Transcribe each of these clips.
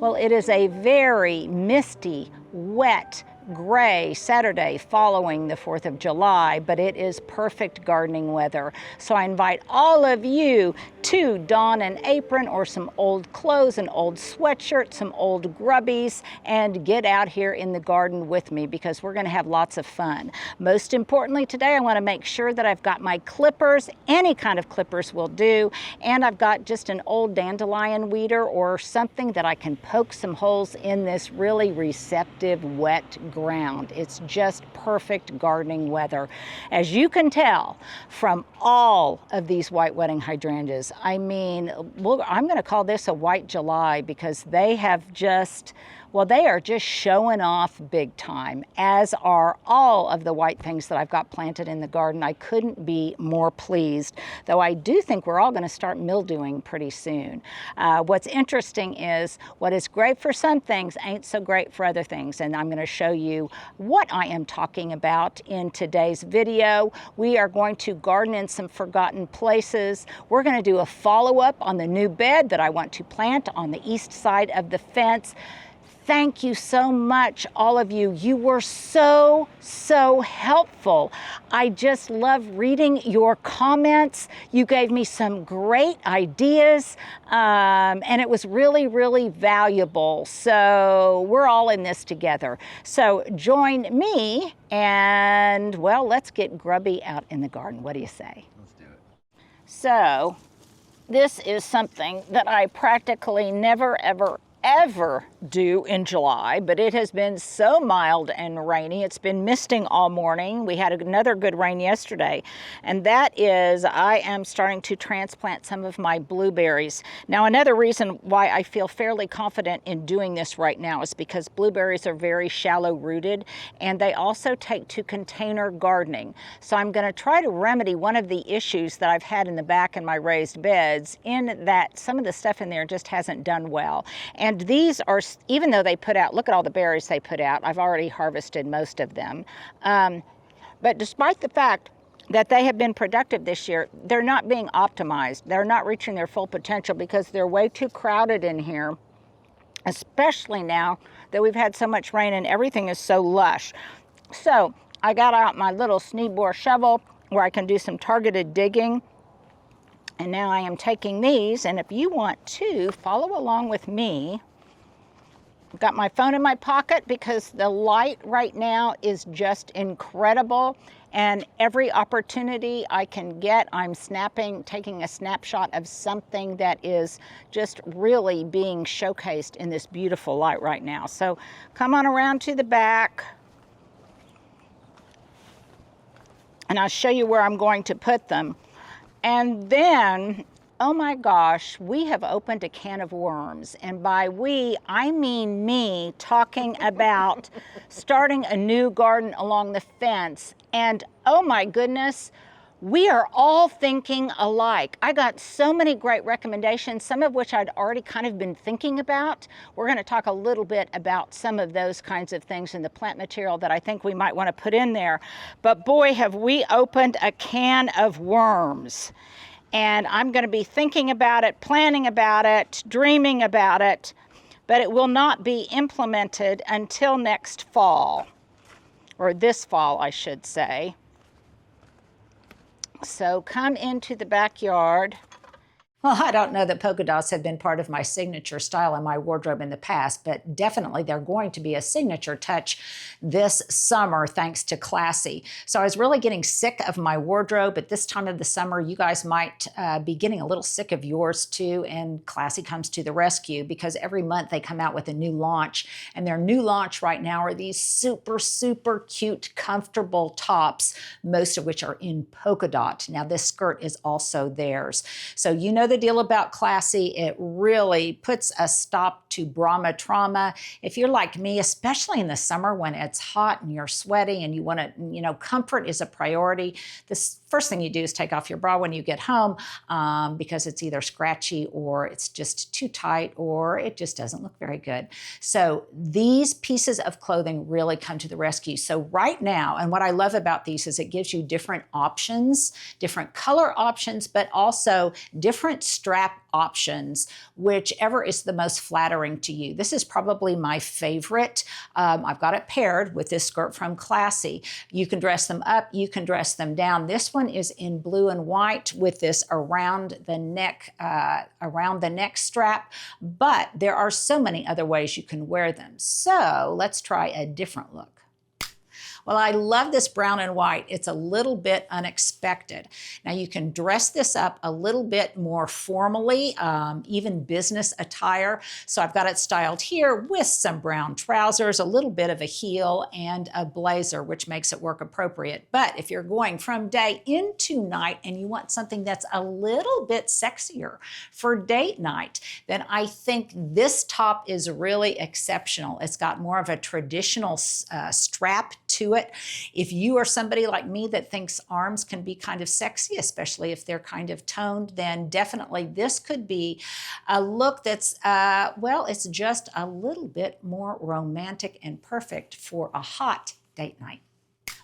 Well, it is a very misty, wet, gray Saturday following the 4th of July, but it is perfect gardening weather. So I invite all of you to don an apron or some old clothes, an old sweatshirt, some old grubbies, and get out here in the garden with me because we're going to have lots of fun. Most importantly today, I want to make sure that I've got my clippers, any kind of clippers will do, and I've got just an old dandelion weeder or something that I can poke some holes in this really receptive, wet ground. It's just perfect gardening weather. As you can tell from all of these white wedding hydrangeas, I mean, I'm going to call this a white July because they have just, well, they are just showing off big time, as are all of the white things that I've got planted in the garden. I couldn't be more pleased, though I do think we're all going to start mildewing pretty soon. What's interesting is what is great for some things ain't so great for other things, and I'm going to show you what I am talking about in today's video. We are going to garden in some forgotten places. We're going to do a follow-up on the new bed that I want to plant on the east side of the fence. Thank you so much, all of you. You were so helpful. I just love reading your comments. You gave me some great ideas, and it was really valuable. So we're all in this together. So join me and, well, let's get grubby out in the garden. What do you say? Let's do it. So this is something that I practically never, ever do in July, but it has been so mild and rainy. It's been misting all morning. We had another good rain yesterday, and that is I am starting to transplant some of my blueberries. Now, another reason why I feel fairly confident in doing this right now is because blueberries are very shallow rooted, and they also take to container gardening. So I'm going to try to remedy one of the issues that I've had in the back in my raised beds, in that some of the stuff in there just hasn't done well. And these are, even though they put out, look at all the berries they put out. I've already harvested most of them. But despite the fact that they have been productive this year, they're not being optimized. They're not reaching their full potential because they're way too crowded in here, especially now that we've had so much rain and everything is so lush. So I got out my little snee-bore shovel where I can do some targeted digging. And now I am taking these, and if you want to follow along with me, I've got my phone in my pocket because the light right now is just incredible, and every opportunity I can get, I'm taking a snapshot of something that is just really being showcased in this beautiful light right now. So come on around to the back, and I'll show you where I'm going to put them. And then, oh my gosh, we have opened a can of worms. And by we, I mean me talking about starting a new garden along the fence. And oh my goodness, we are all thinking alike. I got so many great recommendations, some of which I'd already kind of been thinking about. We're going to talk a little bit about some of those kinds of things in the plant material that I think we might want to put in there. But boy, have we opened a can of worms. And I'm going to be thinking about it, planning about it, dreaming about it, but it will not be implemented until next fall, or this fall, I should say. So come into the backyard. Well, I don't know that polka dots have been part of my signature style in my wardrobe in the past, but definitely they're going to be a signature touch this summer thanks to Classy. So I was really getting sick of my wardrobe at this time of the summer. You guys might be getting a little sick of yours too, and Classy comes to the rescue because every month they come out with a new launch, and their new launch right now are these super cute, comfortable tops, most of which are in polka dot. Now this skirt is also theirs. So you know the deal about Classy. It really puts a stop to Brahma trauma. If you're like me, especially in the summer when it's hot and you're sweaty and you want to, comfort is a priority. This first thing you do is take off your bra when you get home because it's either scratchy or it's just too tight or it just doesn't look very good. So these pieces of clothing really come to the rescue. So right now, and what I love about these is it gives you different options, different color options, but also different different strap options, whichever is the most flattering to you. This is probably my favorite. I've got it paired with this skirt from Classy. You can dress them up, you can dress them down. This one is in blue and white with this around the neck strap, but there are so many other ways you can wear them. So let's try a different look. Well, I love this brown and white. It's a little bit unexpected. Now you can dress this up a little bit more formally, even business attire. So I've got it styled here with some brown trousers, a little bit of a heel, and a blazer, which makes it work appropriate. But if you're going from day into night and you want something that's a little bit sexier for date night, then I think this top is really exceptional. It's got more of a traditional strap to it. If you are somebody like me that thinks arms can be kind of sexy, especially if they're kind of toned, then definitely this could be a look that's, well, it's just a little bit more romantic and perfect for a hot date night.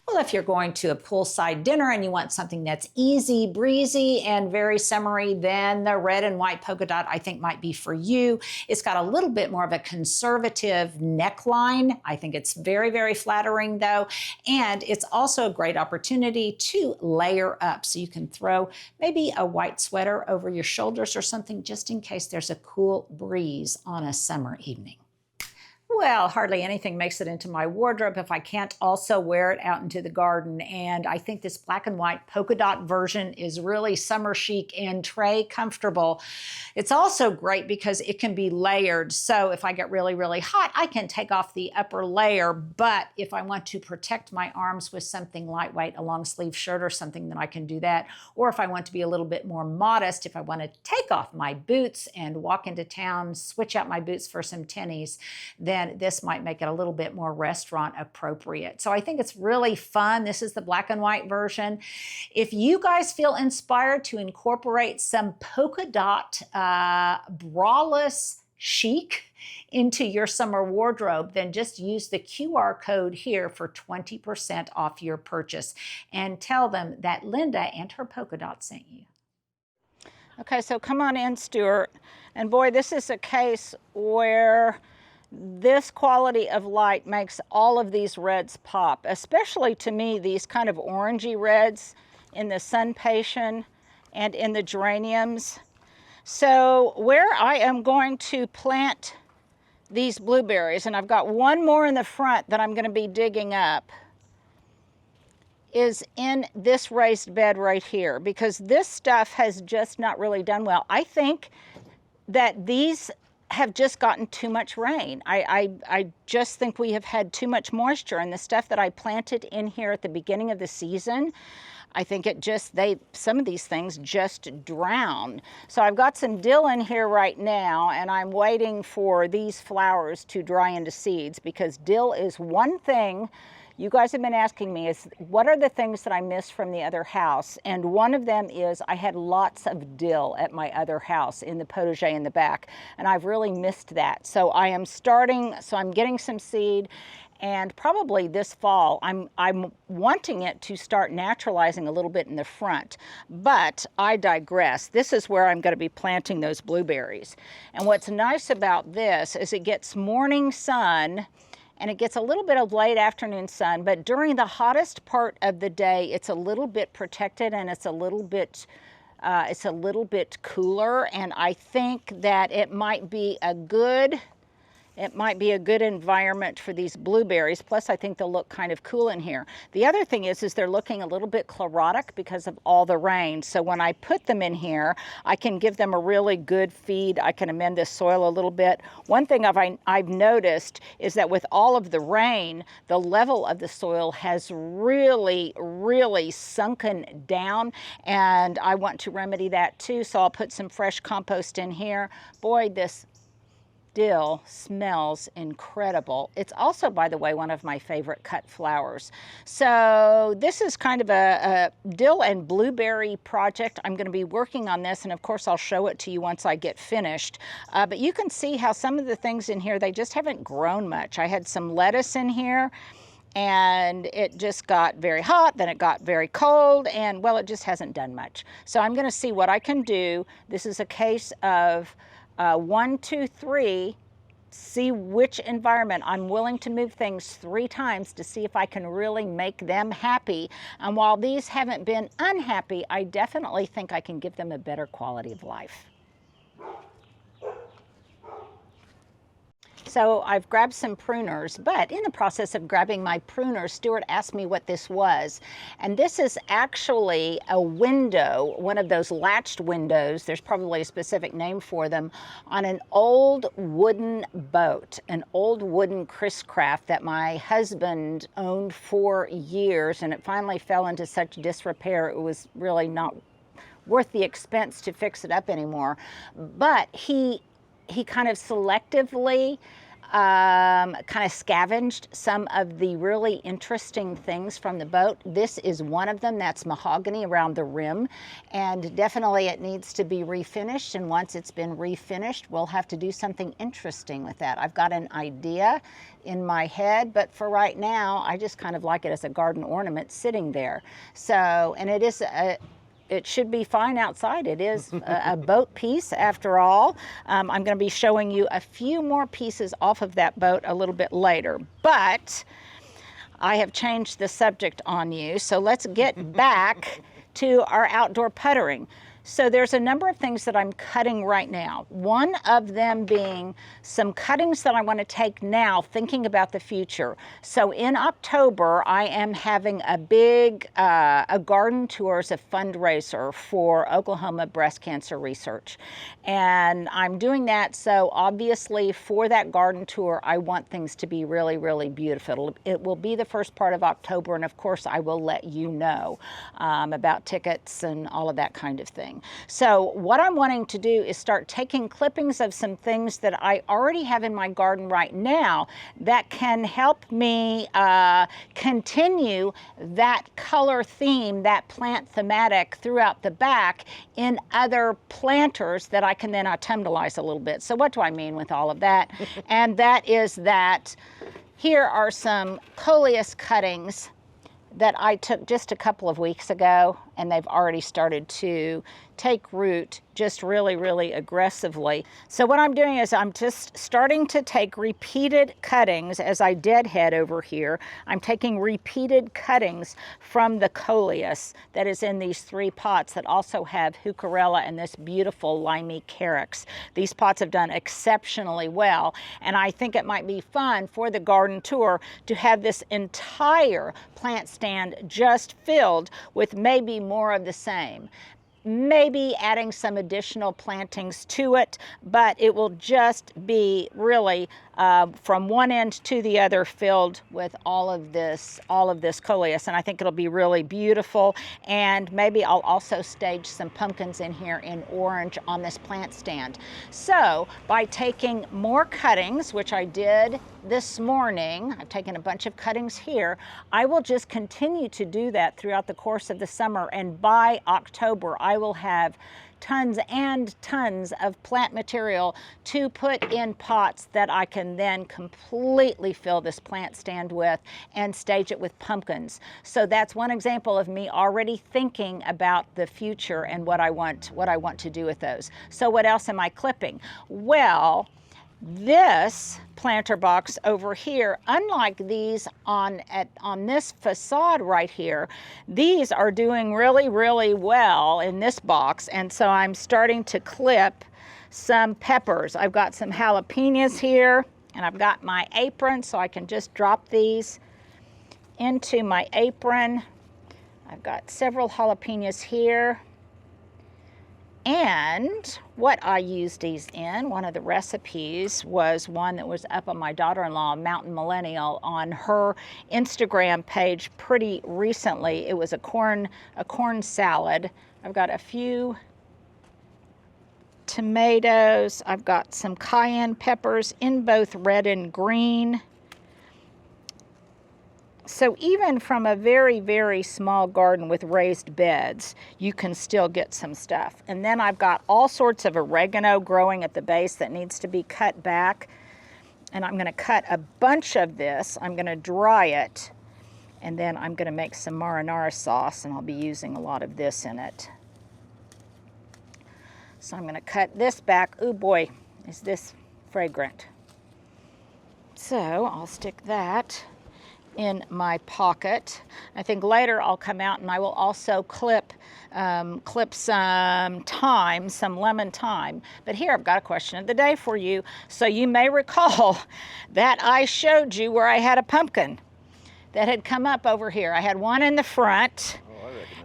Well, if you're going to a poolside dinner and you want something that's easy breezy and very summery, then the red and white polka dot I think might be for you. It's got a little bit more of a conservative neckline. I think it's very, very flattering though. And it's also a great opportunity to layer up. So you can throw maybe a white sweater over your shoulders or something just in case there's a cool breeze on a summer evening. Well, hardly anything makes it into my wardrobe if I can't also wear it out into the garden. And I think this black and white polka dot version is really summer chic and tray comfortable. It's also great because it can be layered. So if I get really, really hot, I can take off the upper layer. But if I want to protect my arms with something lightweight, a long sleeve shirt or something, then I can do that. Or if I want to be a little bit more modest, if I want to take off my boots and walk into town, switch out my boots for some tennies, then this might make it a little bit more restaurant appropriate. So I think it's really fun. This is the black and white version. If you guys feel inspired to incorporate some polka dot braless chic into your summer wardrobe, then just use the QR code here for 20% off your purchase and tell them that Linda and her polka dot sent you. Okay, so come on in, Stuart. And boy, this is a case where this quality of light makes all of these reds pop, especially to me, these kind of orangey reds in the sun passion and in the geraniums. So where I am going to plant these blueberries, and I've got one more in the front that I'm going to be digging up, is in this raised bed right here, because this stuff has just not really done well. I think that these have just gotten too much rain. I just think we have had too much moisture, and the stuff that I planted in here at the beginning of the season, I think it just, some of these things just drown. So I've got some dill in here right now, and I'm waiting for these flowers to dry into seeds, because dill is one thing you guys have been asking me is, what are the things that I missed from the other house? And one of them is I had lots of dill at my other house in the potager in the back, and I've really missed that. So I'm getting some seed, and probably this fall, I'm wanting it to start naturalizing a little bit in the front, but I digress. This is where I'm gonna be planting those blueberries. And what's nice about this is it gets morning sun, and it gets a little bit of late afternoon sun, but during the hottest part of the day, it's a little bit protected, and it's a little bit cooler, and I think that it might be a good environment for these blueberries. Plus, I think they'll look kind of cool in here. The other thing is they're looking a little bit chlorotic because of all the rain. So when I put them in here, I can give them a really good feed. I can amend the soil a little bit. One thing I've noticed is that with all of the rain, the level of the soil has really, really sunken down, and I want to remedy that too. So I'll put some fresh compost in here. Boy, this dill smells incredible. It's also, by the way, one of my favorite cut flowers. So this is kind of a dill and blueberry project. I'm going to be working on this, and of course I'll show it to you once I get finished. But you can see how some of the things in here, they just haven't grown much. I had some lettuce in here, and it just got very hot, then it got very cold, and well, it just hasn't done much. So I'm going to see what I can do. This is a case of 1, 2, 3, see which environment. I'm willing to move things 3 times to see if I can really make them happy. And while these haven't been unhappy, I definitely think I can give them a better quality of life. So I've grabbed some pruners, but in the process of grabbing my pruners, Stuart asked me what this was. And this is actually a window, one of those latched windows, there's probably a specific name for them, on an old wooden boat, an old wooden Chris-Craft that my husband owned for years, and it finally fell into such disrepair it was really not worth the expense to fix it up anymore. But he kind of selectively kind of scavenged some of the really interesting things from the boat. This is one of them. That's mahogany around the rim, and definitely it needs to be refinished, and once it's been refinished, we'll have to do something interesting with that. I've got an idea in my head, but for right now, I just kind of like it as a garden ornament sitting there. So, and it should be fine outside. It is a boat piece after all. I'm going to be showing you a few more pieces off of that boat a little bit later, but I have changed the subject on you. So let's get back to our outdoor puttering. So there's a number of things that I'm cutting right now. One of them being some cuttings that I want to take now, thinking about the future. So in October, I am having a big a garden tour as a fundraiser for Oklahoma breast cancer research. And I'm doing that, so obviously for that garden tour, I want things to be really, really beautiful. It will be the first part of October, and of course I will let you know about tickets and all of that kind of thing. So what I'm wanting to do is start taking clippings of some things that I already have in my garden right now that can help me continue that color theme, that plant thematic throughout the back in other planters that I can then autumnalize a little bit. So what do I mean with all of that? And that is that here are some coleus cuttings that I took just a couple of weeks ago, and they've already started to take root just really, really aggressively. So what I'm doing is I'm just starting to take repeated cuttings as I deadhead over here. I'm taking repeated cuttings from the coleus that is in these 3 pots that also have heucherella and this beautiful limey carex. These pots have done exceptionally well, and I think it might be fun for the garden tour to have this entire plant stand just filled with maybe more of the same. Maybe adding some additional plantings to it, but it will just be really from one end to the other filled with all of this coleus, and I think it'll be really beautiful. And maybe I'll also stage some pumpkins in here in orange on this plant stand. So by taking more cuttings, which I did this morning, I've taken a bunch of cuttings here, I will just continue to do that throughout the course of the summer, and by October I will have tons and tons of plant material to put in pots that I can then completely fill this plant stand with and stage it with pumpkins. So that's one example of me already thinking about the future and what I want to do with those. So what else am I clipping? Well, this planter box over here, unlike these on this facade right here, these are doing really, really well in this box, and so I'm starting to clip some peppers. I've got some jalapenos here, and I've got my apron, so I can just drop these into my apron. I've got several jalapenos here. And what I used these in, one of the recipes was one that was up on my daughter-in-law, Mountain Millennial, on her Instagram page pretty recently. It was a corn salad. I've got a few tomatoes. I've got some cayenne peppers in both red and green. So even from a very, very small garden with raised beds, you can still get some stuff. And then I've got all sorts of oregano growing at the base that needs to be cut back. And I'm going to cut a bunch of this. I'm going to dry it And then I'm going to make some marinara sauce, and I'll be using a lot of this in it. So I'm going to cut this back. Ooh boy, is this fragrant. So I'll stick that in my pocket. I think later I'll come out and I will also clip some thyme, some lemon thyme. But here I've got a question of the day for you. So you may recall that I showed you where I had a pumpkin that had come up over here. I had one in the front,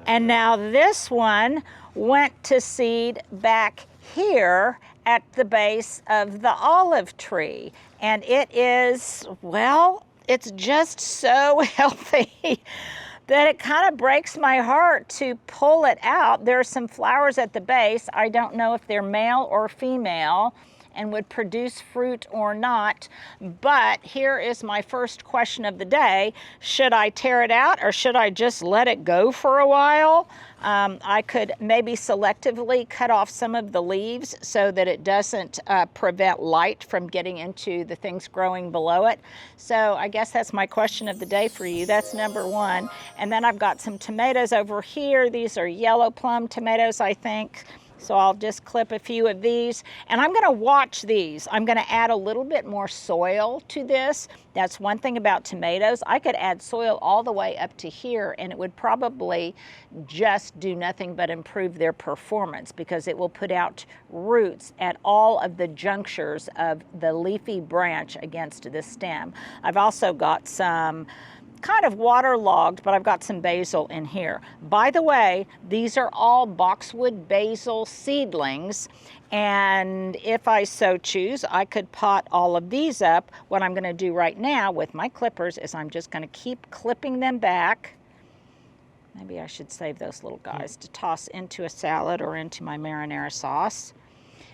and now this one went to seed back here at the base of the olive tree. And it is, well, it's just so healthy that it kind of breaks my heart to pull it out. There are some flowers at the base. I don't know if they're male or female and would produce fruit or not. But here is my first question of the day. Should I tear it out or should I just let it go for a while? I could maybe selectively cut off some of the leaves so that it doesn't prevent light from getting into the things growing below it. So I guess that's my question of the day for you. That's number one. And then I've got some tomatoes over here. These are yellow plum tomatoes, I think. So I'll just clip a few of these, and I'm gonna watch these. I'm gonna add a little bit more soil to this. That's one thing about tomatoes. I could add soil all the way up to here, and it would probably just do nothing but improve their performance, because it will put out roots at all of the junctures of the leafy branch against the stem. I've also got some kind of waterlogged, but I've got some basil in here. By the way, these are all boxwood basil seedlings, and if I so choose, I could pot all of these up. What I'm going to do right now with my clippers is I'm just going to keep clipping them back. Maybe I should save those little guys to toss into a salad or into my marinara sauce,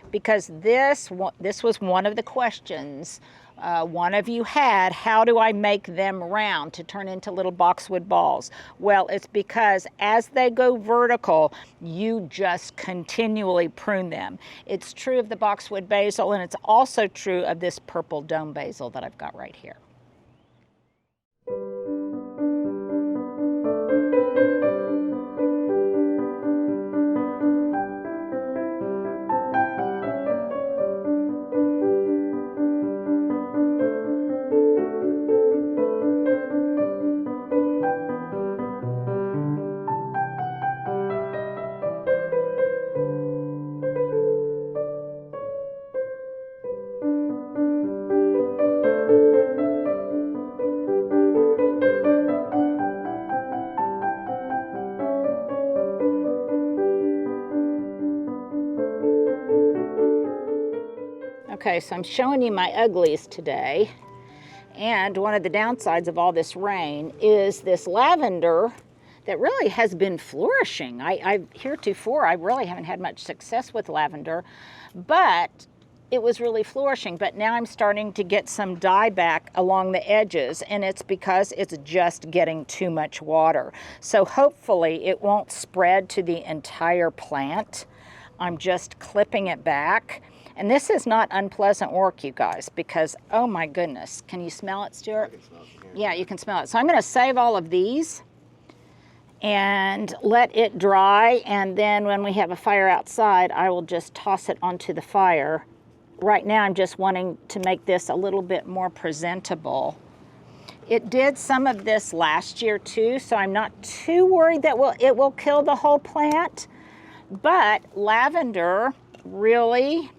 because this was one of the questions one of you had. How do I make them round to turn into little boxwood balls? Well, it's because as they go vertical, you just continually prune them. It's true of the boxwood basil, and it's also true of this purple dome basil that I've got right here. Okay, so I'm showing you my uglies today, and one of the downsides of all this rain is this lavender that really has been flourishing. Heretofore, I really haven't had much success with lavender, but it was really flourishing. But now I'm starting to get some dieback along the edges, and it's because it's just getting too much water. So hopefully it won't spread to the entire plant. I'm just clipping it back. And this is not unpleasant work, you guys, because, oh my goodness, can you smell it, Stuart? I can smell it. Yeah, you can smell it. So I'm going to save all of these and let it dry, and then when we have a fire outside, I will just toss it onto the fire. Right now, I'm just wanting to make this a little bit more presentable. It did some of this last year too, so I'm not too worried that it will kill the whole plant, but lavender really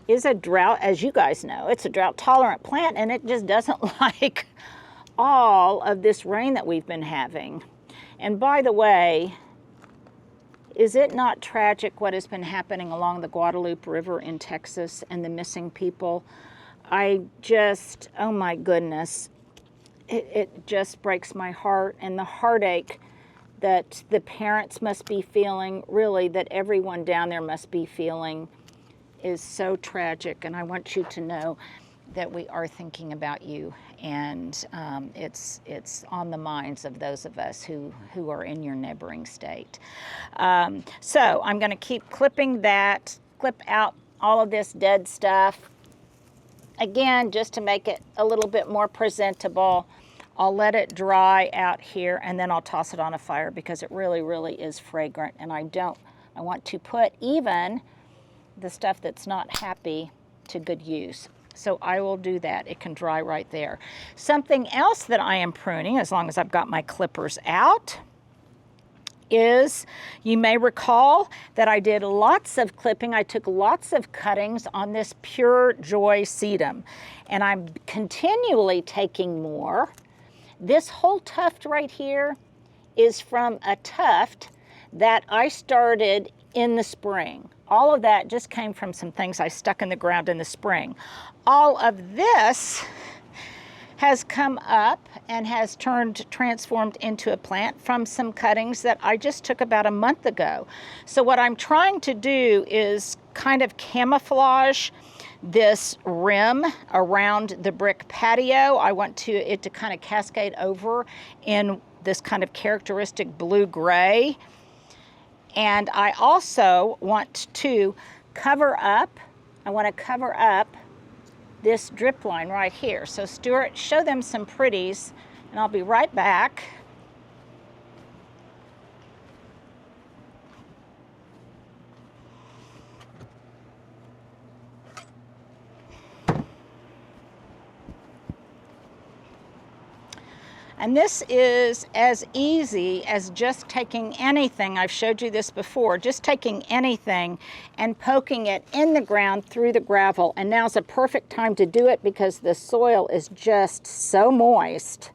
is a drought, as you guys know, it's a drought tolerant plant, and it just doesn't like all of this rain that we've been having. And by the way, is it not tragic what has been happening along the Guadalupe River in Texas and the missing people? I just, oh my goodness, it just breaks my heart, and the heartache that the parents must be feeling, really that everyone down there must be feeling, is so tragic. And I want you to know that we are thinking about you, and it's on the minds of those of us who are in your neighboring state. So I'm going to keep clipping that, clip out all of this dead stuff. Again, just to make it a little bit more presentable. I'll let it dry out here, and then I'll toss it on a fire because it really, really is fragrant. And I want to put even the stuff that's not happy to good use. So I will do that. It can dry right there. Something else that I am pruning, as long as I've got my clippers out, is, you may recall that I did lots of clipping. I took lots of cuttings on this Pure Joy sedum, and I'm continually taking more. This whole tuft right here is from a tuft that I started in the spring. All of that just came from some things I stuck in the ground in the spring. All of this has come up and has transformed into a plant from some cuttings that I just took about a month ago. So what I'm trying to do is kind of camouflage this rim around the brick patio. I want it to kind of cascade over in this kind of characteristic blue-gray. And I also want to cover up this drip line right here. So Stuart, show them some pretties, and I'll be right back. And this is as easy as just taking anything, I've showed you this before, just taking anything and poking it in the ground through the gravel. And now's a perfect time to do it because the soil is just so moist.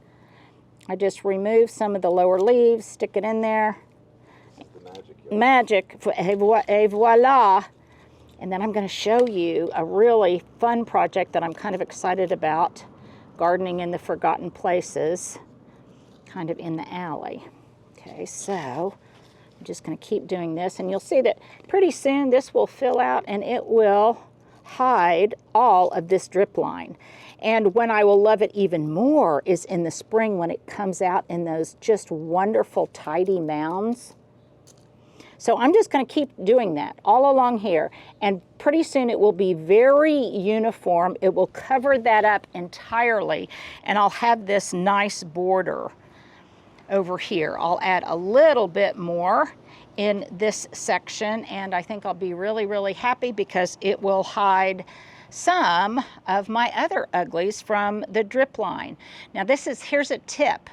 I just remove some of the lower leaves, stick it in there. Magic, et voila. And then I'm going to show you a really fun project that I'm kind of excited about, gardening in the forgotten places, kind of in the alley. Okay, so I'm just going to keep doing this, and you'll see that pretty soon this will fill out and it will hide all of this drip line. And when I will love it even more is in the spring when it comes out in those just wonderful tidy mounds. So I'm just going to keep doing that all along here, and pretty soon it will be very uniform. It will cover that up entirely, and I'll have this nice border over here. I'll add a little bit more in this section, and I think I'll be really, really happy because it will hide some of my other uglies from the drip line. Now here's a tip.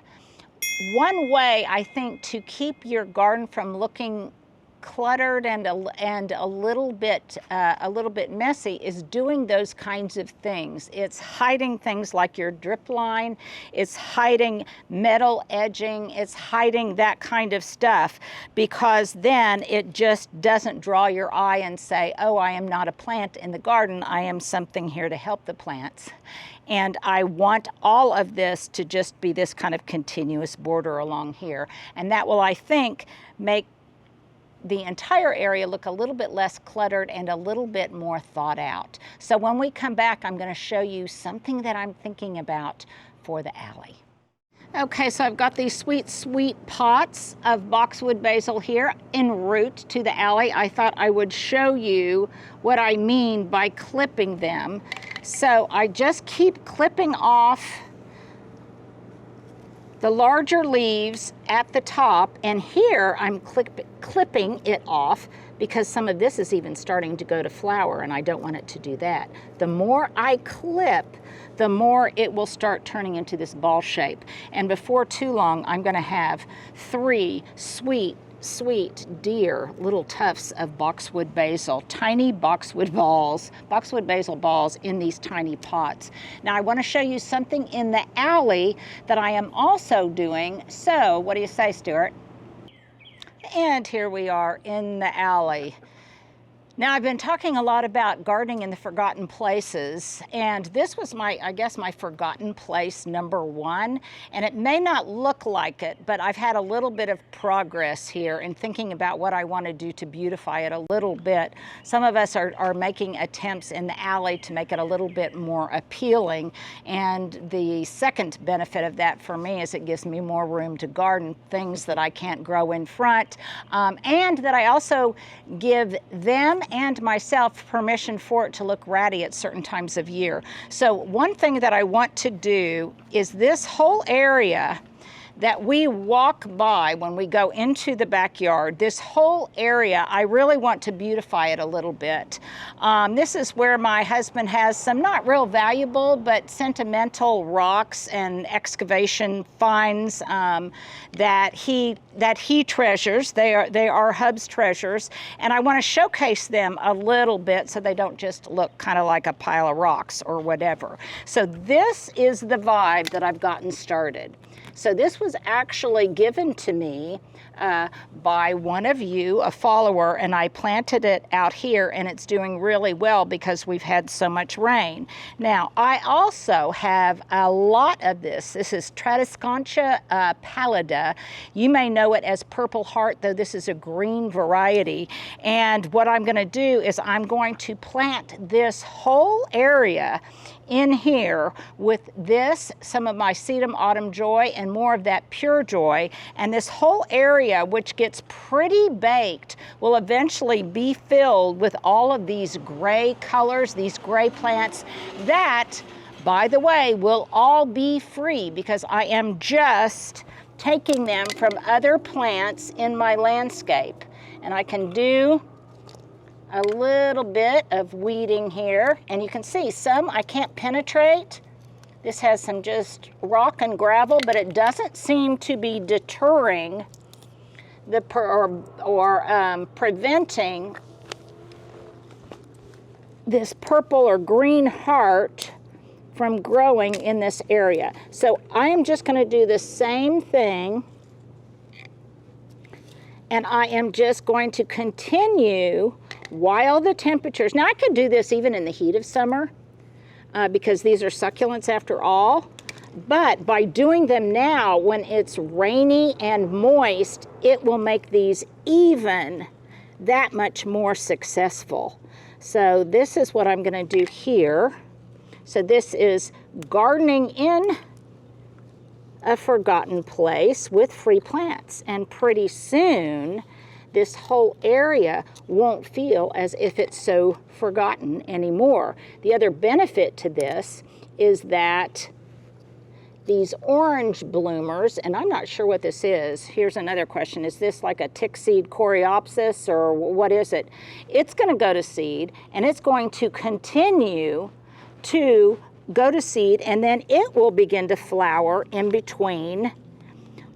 One way I think to keep your garden from looking cluttered and a little bit messy is doing those kinds of things. It's hiding things like your drip line, it's hiding metal edging, it's hiding that kind of stuff, because then it just doesn't draw your eye and say, oh, I am not a plant in the garden, I am something here to help the plants. And I want all of this to just be this kind of continuous border along here, and that will, I think, make the entire area look a little bit less cluttered and a little bit more thought out. So when we come back, I'm going to show you something that I'm thinking about for the alley. Okay, so I've got these sweet, sweet pots of boxwood basil here en route to the alley. I thought I would show you what I mean by clipping them. So I just keep clipping off the larger leaves at the top, and here I'm clipping it off because some of this is even starting to go to flower, and I don't want it to do that. The more I clip, the more it will start turning into this ball shape. And before too long, I'm going to have 3 sweet, dear little tufts of boxwood basil, tiny boxwood basil balls in these tiny pots. Now I want to show you something in the alley that I am also doing. So what do you say, Stuart? And here we are in the alley. Now, I've been talking a lot about gardening in the forgotten places, and this was I guess my forgotten place number 1, and it may not look like it, but I've had a little bit of progress here in thinking about what I want to do to beautify it a little bit. Some of us are making attempts in the alley to make it a little bit more appealing, and the second benefit of that for me is it gives me more room to garden things that I can't grow in front, and that I also give them and myself permission for it to look ratty at certain times of year. So one thing that I want to do is this whole area that we walk by when we go into the backyard, this whole area, I really want to beautify it a little bit. This is where my husband has some not real valuable but sentimental rocks and excavation finds that he treasures. They are Hub's treasures, and I want to showcase them a little bit so they don't just look kind of like a pile of rocks or whatever. So this is the vibe that I've gotten started. So this was actually given to me by one of you, a follower, and I planted it out here, and it's doing really well because we've had so much rain. Now, I also have a lot of this. This is Tradescantia pallida. You may know it as purple heart, though this is a green variety. And what I'm going to do is I'm going to plant this whole area in here with this, some of my sedum autumn joy and more of that pure joy. And this whole area, which gets pretty baked, will eventually be filled with all of these gray colors, these gray plants that, by the way, will all be free because I am just taking them from other plants in my landscape. And I can do a little bit of weeding here, and you can see some I can't penetrate. This has some just rock and gravel, but it doesn't seem to be deterring the preventing this purple or green heart from growing in this area. So I am just going to do the same thing, and I am just going to continue while the temperatures, now I could do this even in the heat of summer because these are succulents after all, but by doing them now when it's rainy and moist, it will make these even that much more successful. So this is what I'm going to do here. So this is gardening in a forgotten place with free plants, and pretty soon this whole area won't feel as if it's so forgotten anymore. The other benefit to this is that these orange bloomers, and I'm not sure what this is. Here's another question. Is this like a tick seed coreopsis or what is it? It's going to go to seed, and it's going to continue to go to seed, and then it will begin to flower in between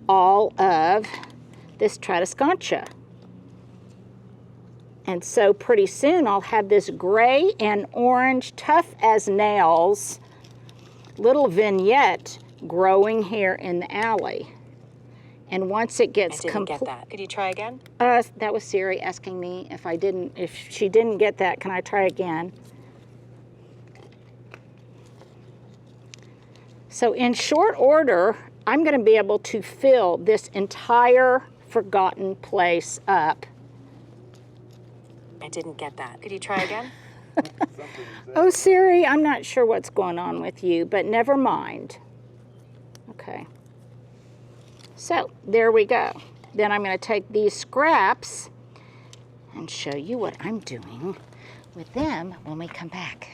all of this Tradescantia. And so pretty soon I'll have this gray and orange, tough as nails, little vignette growing here in the alley. And once it gets complete. I didn't get that. Could you try again? That was Siri asking me if she didn't get that, can I try again? So in short order, I'm going to be able to fill this entire forgotten place up. I didn't get that. Could you try again? Oh, Siri, I'm not sure what's going on with you, but never mind. Okay. So there we go. Then I'm going to take these scraps and show you what I'm doing with them when we come back.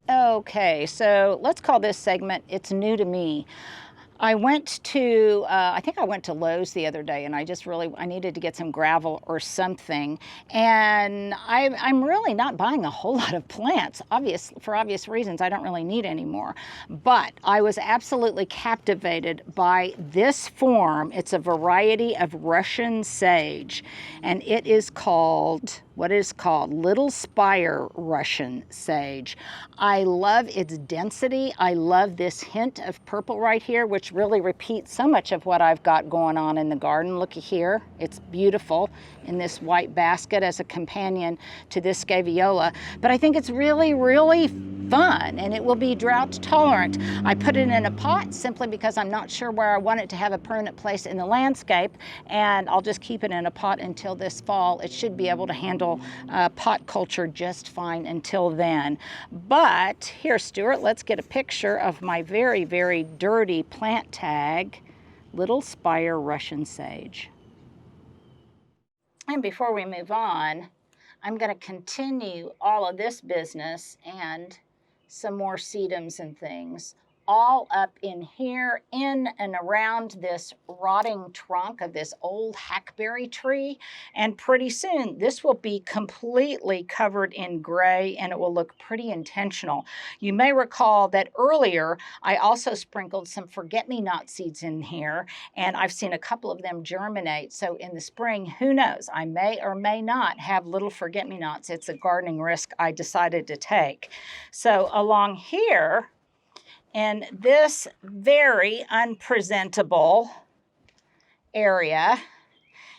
Okay, so let's call this segment It's New to Me. I went to, I think I went to Lowe's the other day, and I needed to get some gravel or something. And I'm really not buying a whole lot of plants, for obvious reasons. I don't really need any more. But I was absolutely captivated by this form. It's a variety of Russian sage, and it is called, what is called Little Spire Russian sage. I love its density. I love this hint of purple right here, which really repeats so much of what I've got going on in the garden. Looky here, it's beautiful in this white basket as a companion to this scaevola. But I think it's really, really fun, and it will be drought tolerant. I put it in a pot simply because I'm not sure where I want it to have a permanent place in the landscape, and I'll just keep it in a pot until this fall. It should be able to handle pot culture just fine until then. But here, Stuart, let's get a picture of my very, very dirty plant tag, Little Spire Russian Sage. And before we move on, I'm going to continue all of this business and some more sedums and things all up in here, in and around this rotting trunk of this old hackberry tree. And pretty soon this will be completely covered in gray and it will look pretty intentional. You may recall that earlier I also sprinkled some forget-me-not seeds in here, and I've seen a couple of them germinate. So in the spring, who knows, I may or may not have little forget-me-nots. It's a gardening risk I decided to take. So along here, in this very unpresentable area,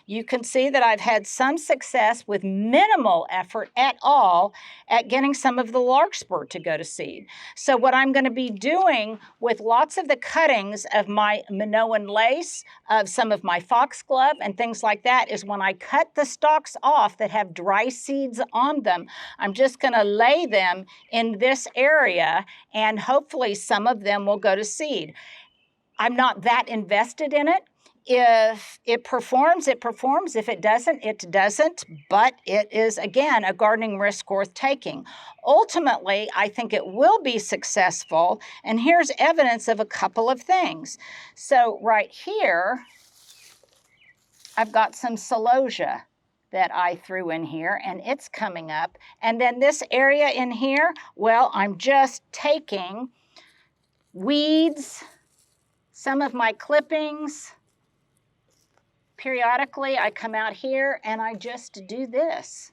you can see that I've had some success with minimal effort at all at getting some of the larkspur to go to seed. So what I'm going to be doing with lots of the cuttings of my Minoan lace, of some of my foxglove and things like that, is when I cut the stalks off that have dry seeds on them, I'm just going to lay them in this area and hopefully some of them will go to seed. I'm not that invested in it. If it performs, it performs. If it doesn't, it doesn't. But it is, again, a gardening risk worth taking. Ultimately, I think it will be successful. And here's evidence of a couple of things. So right here, I've got some celosia that I threw in here, and it's coming up. And then this area in here, well, I'm just taking weeds, some of my clippings. Periodically, I come out here and I just do this.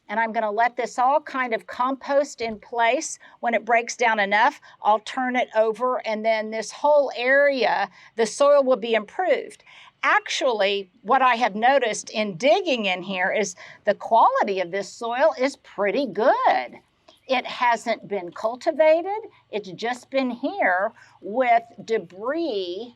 And I'm going to let this all kind of compost in place. When it breaks down enough, I'll turn it over, and then this whole area, the soil will be improved. Actually, what I have noticed in digging in here is the quality of this soil is pretty good. It hasn't been cultivated. It's just been here with debris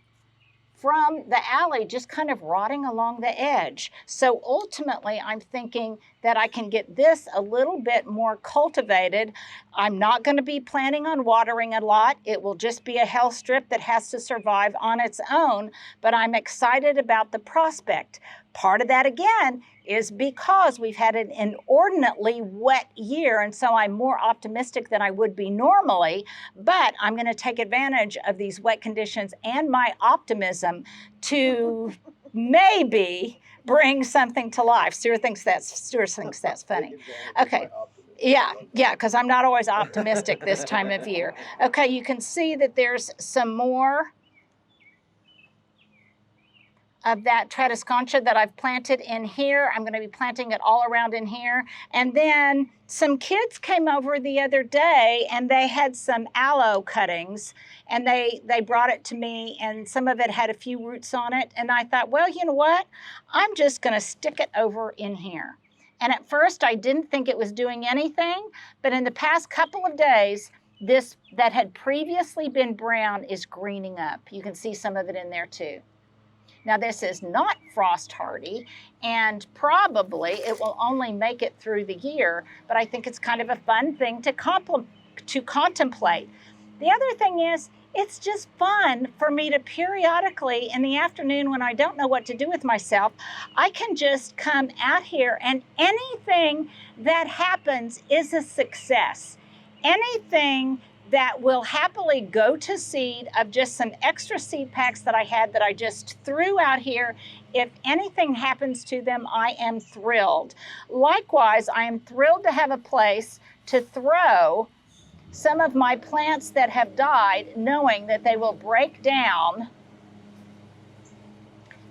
from the alley just kind of rotting along the edge. So ultimately, I'm thinking that I can get this a little bit more cultivated. I'm not going to be planning on watering a lot. It will just be a health strip that has to survive on its own, but I'm excited about the prospect. Part of that, again, is because we've had an inordinately wet year, and so I'm more optimistic than I would be normally, but I'm going to take advantage of these wet conditions and my optimism to maybe bring something to life. Stuart thinks that's funny. Okay. Yeah, because I'm not always optimistic this time of year. Okay, you can see that there's some more of that Tradescantia that I've planted in here. I'm going to be planting it all around in here. And then some kids came over the other day and they had some aloe cuttings, and they brought it to me, and some of it had a few roots on it. And I thought, well, you know what? I'm just going to stick it over in here. And at first I didn't think it was doing anything, but in the past couple of days, this that had previously been brown is greening up. You can see some of it in there too. Now, this is not frost hardy, and probably it will only make it through the year, but I think it's kind of a fun thing to contemplate. The other thing is, it's just fun for me to periodically in the afternoon when I don't know what to do with myself, I can just come out here, and anything that happens is a success. Anything that will happily go to seed of just some extra seed packs that I had that I just threw out here. If anything happens to them, I am thrilled. Likewise, I am thrilled to have a place to throw some of my plants that have died, knowing that they will break down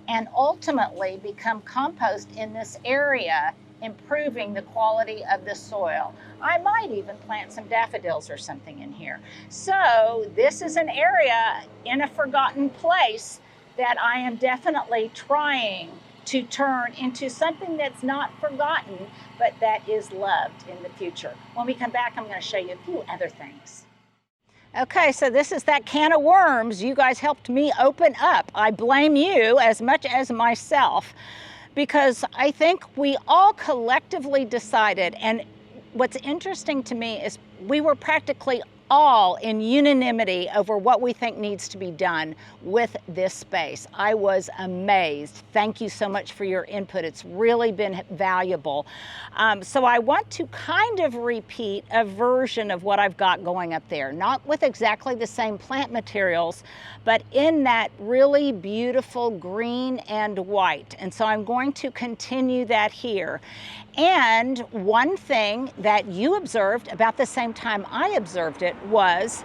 and ultimately become compost in this area, improving the quality of the soil. I might even plant some daffodils or something in here. So this is an area in a forgotten place that I am definitely trying to turn into something that's not forgotten, but that is loved in the future. When we come back, I'm going to show you a few other things. Okay, so this is that can of worms you guys helped me open up. I blame you as much as myself, because I think we all collectively decided, and what's interesting to me is we were practically all in unanimity over what we think needs to be done with this space. I was amazed. Thank you so much for your input. It's really been valuable. So I want to kind of repeat a version of what I've got going up there, not with exactly the same plant materials, but in that really beautiful green and white. And so I'm going to continue that here. And one thing that you observed about the same time I observed it was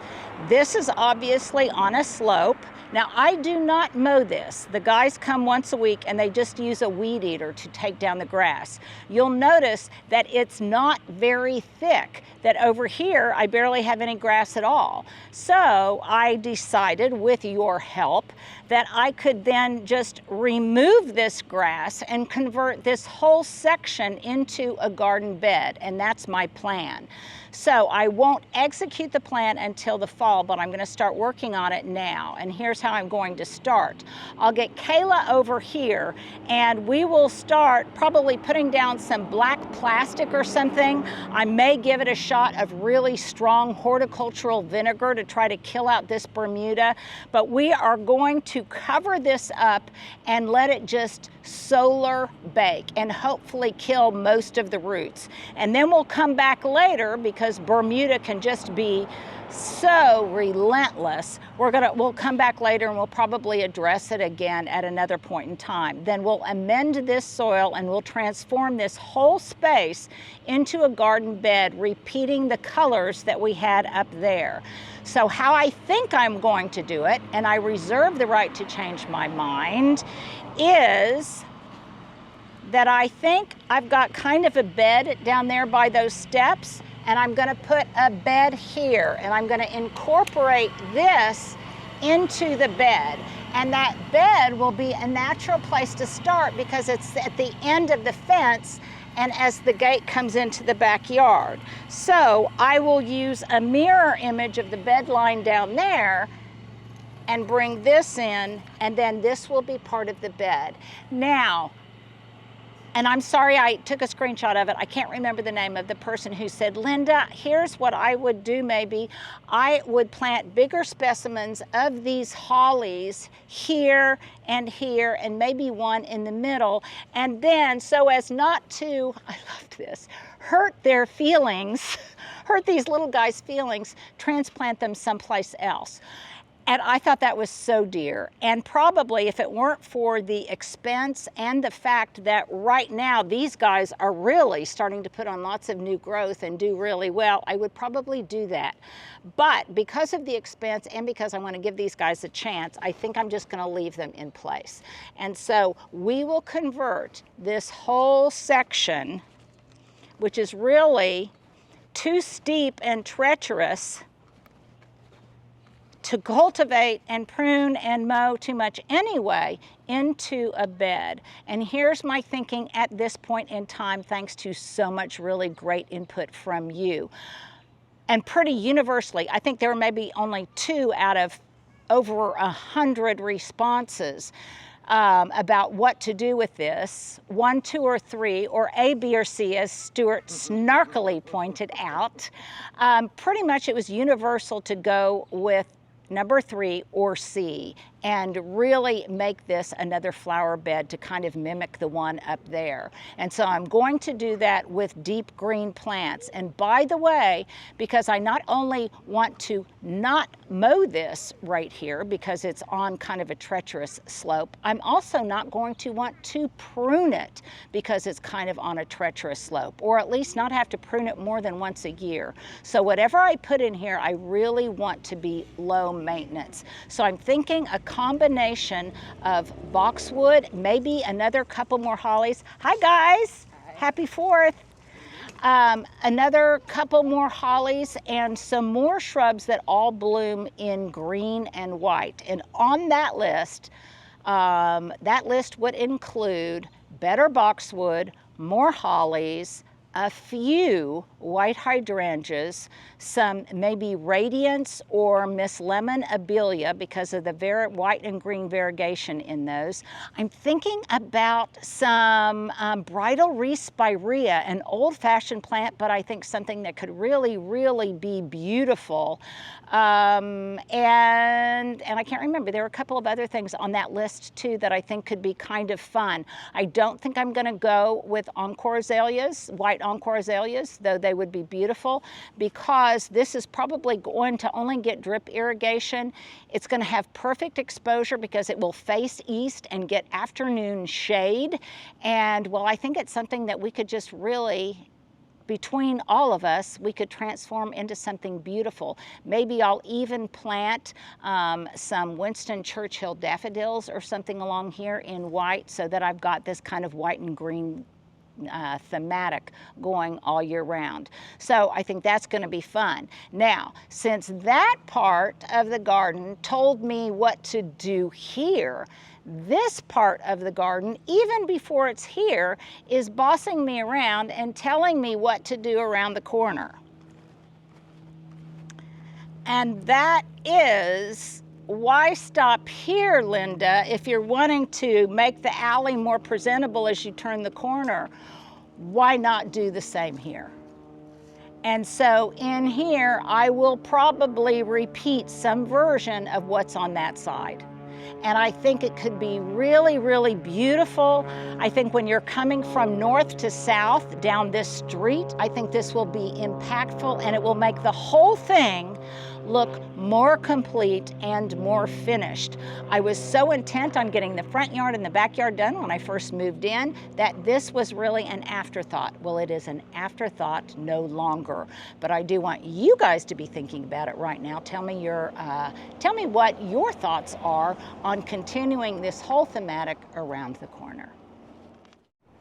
this is obviously on a slope. Now, I do not mow this. The guys come once a week and they just use a weed eater to take down the grass. You'll notice that it's not very thick, that over here I barely have any grass at all. So I decided, with your help, that I could then just remove this grass and convert this whole section into a garden bed, and that's my plan. So I won't execute the plan until the fall, but I'm going to start working on it now. And here's how I'm going to start. I'll get Kayla over here and we will start probably putting down some black plastic or something. I may give it a shot of really strong horticultural vinegar to try to kill out this Bermuda, but we are going to cover this up and let it just solar bake and hopefully kill most of the roots. And then we'll come back later, because Bermuda can just be so relentless. We'll come back later and we'll probably address it again at another point in time. Then we'll amend this soil and we'll transform this whole space into a garden bed, repeating the colors that we had up there. So how I think I'm going to do it, and I reserve the right to change my mind, is that I think I've got kind of a bed down there by those steps, and I'm going to put a bed here, and I'm going to incorporate this into the bed. And that bed will be a natural place to start because it's at the end of the fence and as the gate comes into the backyard. So I will use a mirror image of the bed line down there and bring this in, and then this will be part of the bed. Now, and I'm sorry I took a screenshot of it. I can't remember the name of the person who said, Linda, here's what I would do maybe. I would plant bigger specimens of these hollies here and maybe one in the middle. And then, so as not to, I loved this, hurt their feelings, hurt these little guys' feelings, transplant them someplace else. And I thought that was so dear. And probably if it weren't for the expense and the fact that right now these guys are really starting to put on lots of new growth and do really well, I would probably do that. But because of the expense and because I want to give these guys a chance, I think I'm just going to leave them in place. And so we will convert this whole section, which is really too steep and treacherous to cultivate and prune and mow too much anyway, into a bed. And here's my thinking at this point in time, thanks to so much really great input from you. And pretty universally, I think there were maybe only 2 out of over 100 responses about what to do with this. 1, 2, or 3, or A, B, or C, as Stuart snarkily pointed out. Pretty much it was universal to go with number 3 or C, and really make this another flower bed to kind of mimic the one up there. And so I'm going to do that with deep green plants. And by the way, because I not only want to not mow this right here because it's on kind of a treacherous slope, I'm also not going to want to prune it because it's kind of on a treacherous slope, or at least not have to prune it more than once a year. So whatever I put in here, I really want to be low maintenance. So I'm thinking a combination of boxwood, maybe another couple more hollies. Hi guys, hi. Happy 4th. Another couple more hollies and some more shrubs that all bloom in green and white. And on that list would include better boxwood, more hollies, a few white hydrangeas, some maybe Radiance or Miss Lemon Abelia because of the white and green variegation in those. I'm thinking about some Bridal Wreath Spirea, an old-fashioned plant, but I think something that could really, really be beautiful. And I can't remember, there are a couple of other things on that list too that I think could be kind of fun. I don't think I'm going to go with encore azaleas, white encore azaleas, though they would be beautiful, because this is probably going to only get drip irrigation. It's going to have perfect exposure because it will face east and get afternoon shade. And well, I think it's something that we could just really, between all of us, we could transform into something beautiful. Maybe I'll even plant some Winston Churchill daffodils or something along here in white so that I've got this kind of white and green thematic going all year round. So I think that's going to be fun. Now, since that part of the garden told me what to do here, this part of the garden, even before it's here, is bossing me around and telling me what to do around the corner. And that is, why stop here, Linda, if you're wanting to make the alley more presentable as you turn the corner? Why not do the same here? And so in here, I will probably repeat some version of what's on that side. And I think it could be really, really beautiful. I think when you're coming from north to south down this street, I think this will be impactful and it will make the whole thing look more complete and more finished. I was so intent on getting the front yard and the backyard done when I first moved in that this was really an afterthought. Well, it is an afterthought no longer, but I do want you guys to be thinking about it right now. Tell me what your thoughts are on continuing this whole thematic around the corner.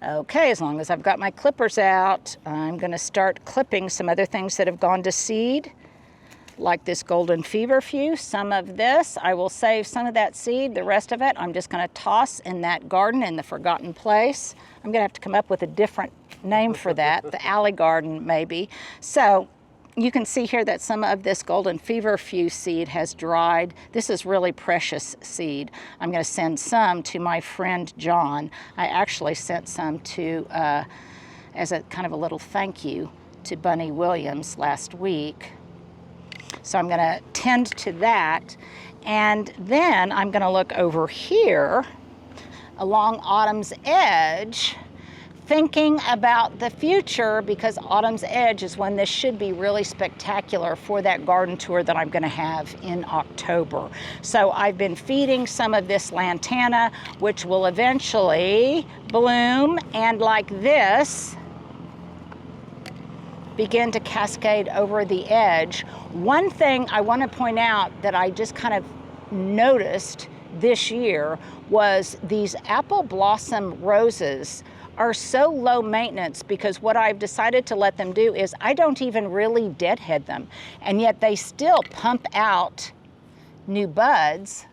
Okay, as long as I've got my clippers out, I'm going to start clipping some other things that have gone to seed, like this golden feverfew. Some of this, I will save some of that seed. The rest of it, I'm just going to toss in that garden in the forgotten place. I'm going to have to come up with a different name for that, the alley garden maybe. So you can see here that some of this golden feverfew seed has dried. This is really precious seed. I'm going to send some to my friend John. I actually sent some to, as a kind of a little thank you to Bunny Williams last week. So I'm going to tend to that, and then I'm going to look over here along Autumn's Edge, thinking about the future, because Autumn's Edge is when this should be really spectacular for that garden tour that I'm going to have in October. So I've been feeding some of this lantana, which will eventually bloom, and like this, begin to cascade over the edge. One thing I want to point out that I just kind of noticed this year was these apple blossom roses are so low maintenance, because what I've decided to let them do is I don't even really deadhead them, and yet they still pump out new buds.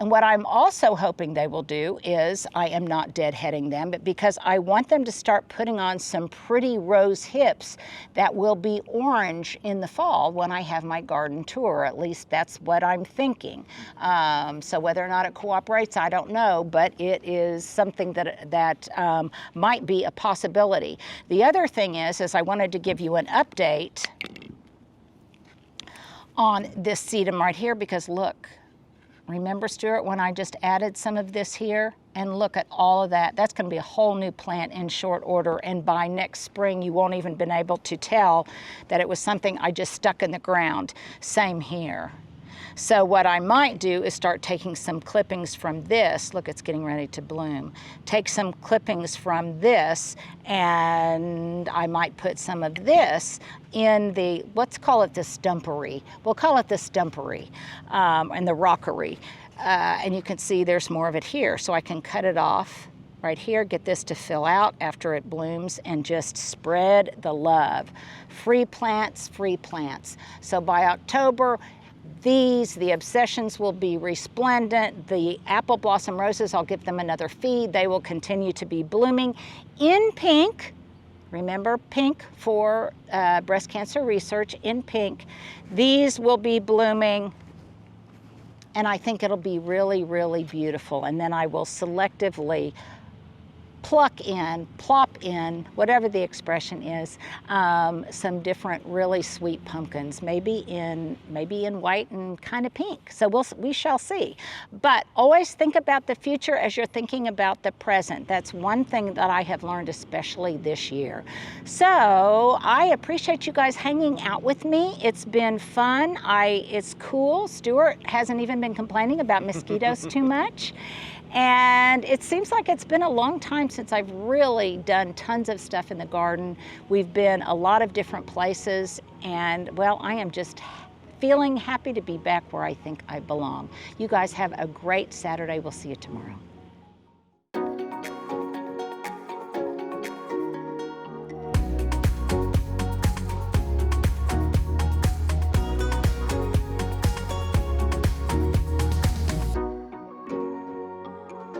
And what I'm also hoping they will do is, I am not deadheading them, but because I want them to start putting on some pretty rose hips that will be orange in the fall when I have my garden tour. At least that's what I'm thinking. So whether or not it cooperates, I don't know, but it is something that might be a possibility. The other thing is I wanted to give you an update on this sedum right here, because look, remember, Stuart, when I just added some of this here? And look at all of that. That's going to be a whole new plant in short order. And by next spring, you won't even been able to tell that it was something I just stuck in the ground. Same here. So what I might do is start taking some clippings from this. Look, it's getting ready to bloom. Take some clippings from this, and I might put some of this in the, let's call it the stumpery. We'll call it the stumpery and the rockery. And you can see there's more of it here. So I can cut it off right here, get this to fill out after it blooms, and just spread the love. Free plants, free plants. So by October, the obsessions will be resplendent. The apple blossom roses, I'll give them another feed. They will continue to be blooming in pink, Remember, pink for breast cancer research, in pink. These will be blooming, and I think it'll be really, really beautiful. And then I will selectively pluck in, plop in, whatever the expression is, some different really sweet pumpkins, maybe in white and kind of pink. So we shall see. But always think about the future as you're thinking about the present. That's one thing that I have learned, especially this year. So I appreciate you guys hanging out with me. It's been fun. It's cool. Stuart hasn't even been complaining about mosquitoes too much. And it seems like it's been a long time since I've really done tons of stuff in the garden. We've been a lot of different places, and well, I am just feeling happy to be back where I think I belong. You guys have a great Saturday. We'll see you tomorrow.